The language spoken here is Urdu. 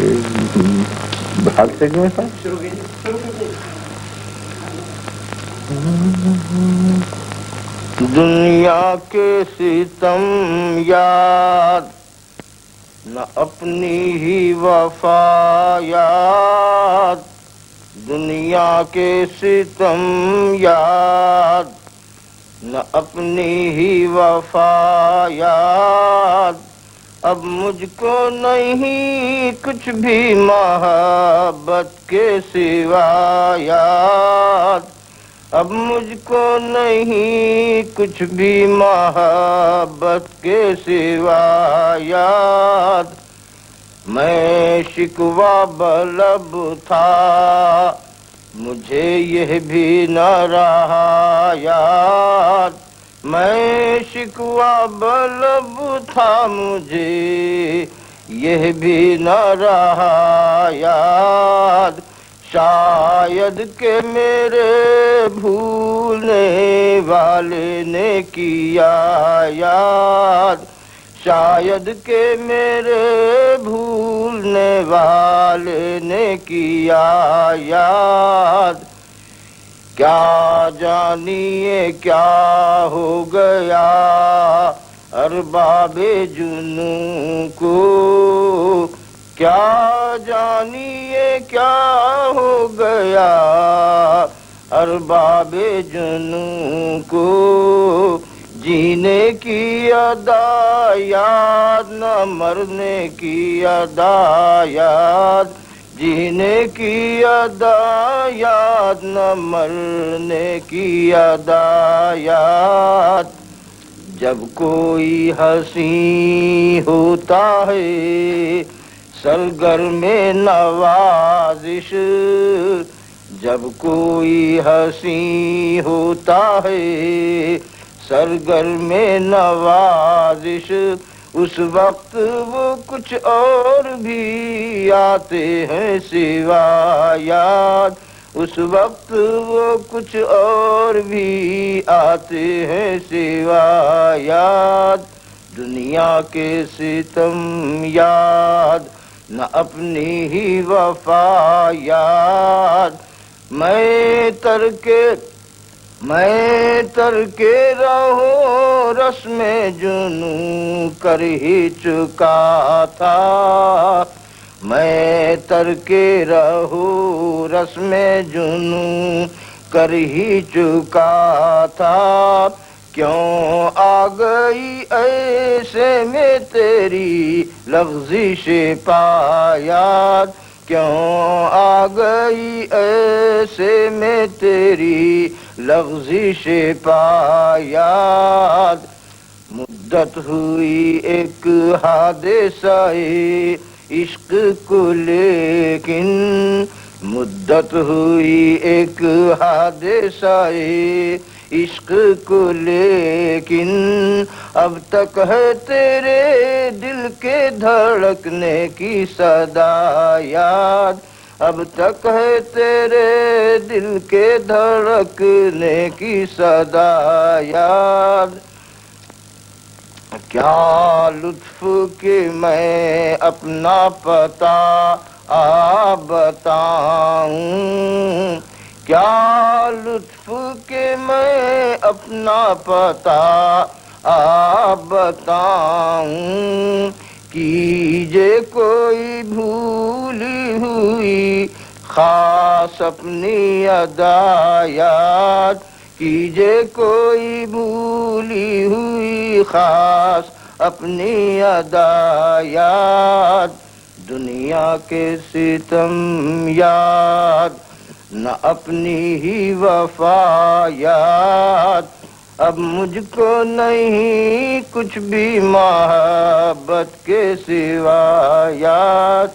بھاگ سکتے ہیں صاحب. دنیا کے ستم یاد نہ اپنی ہی وفا یاد. دنیا کے ستم یاد نہ اپنی ہی وفا یاد. اب مجھ کو نہیں کچھ بھی محبت کے سوا یاد. اب مجھ کو نہیں کچھ بھی محبت کے سوا یاد. میں شکوہ بلب تھا مجھے یہ بھی نہ رہا یاد. میں شکوہ بلب تھا مجھے یہ بھی نہ رہا یاد. شاید کہ میرے بھولنے والے نے کیا یاد. شاید کہ میرے بھولنے والے نے کیا یاد. کیا جانیے کیا ہو گیا ارباب جنوں کو. کیا جانیے کیا ہو گیا ارباب جنوں کو. جینے کی ادا یاد نہ مرنے کی ادا یاد. جینے کی ادا یاد نہ مرنے کی ادا یاد. جب کوئی حسین ہوتا ہے سرگرم نوازش. جب کوئی حسین ہوتا ہے سرگرم نوازش. اس وقت وہ کچھ اور بھی آتے ہیں سوا یاد. اس وقت وہ کچھ اور بھی آتے ہیں سوا یاد. دنیا کے ستم یاد نہ اپنی ہی وفا یاد. میں ترکے رہو رسم جنوں کر ہی چکا تھا. میں ترکے رہو رسم جنوں کر ہی چکا تھا. کیوں آ گئی ایسے میں تیری لفظش پا یاد. کیوں آ گئی ایسے میں تیری لفظش پا یاد. مدت ہوئی ایک حادثہ عشق کو لیکن. مدت ہوئی ایک حادثہ عشق کو لیکن. اب تک ہے تیرے دل کے دھڑکنے کی صدا یاد. اب تک ہے تیرے دل کے دھڑکنے کی صدا یاد. کیا لطف کہ میں اپنا پتہ بتاؤں. کیا لطف کہ میں اپنا پتہ بتاؤں. کیجے کوئی بھولی ہوئی خاص اپنی ادا یاد. کیجے کوئی بھولی ہوئی خاص اپنی ادا یاد. دنیا کے ستم یاد نہ اپنی ہی وفا یاد. اب مجھ کو نہیں کچھ بھی محبت کے سوا یاد.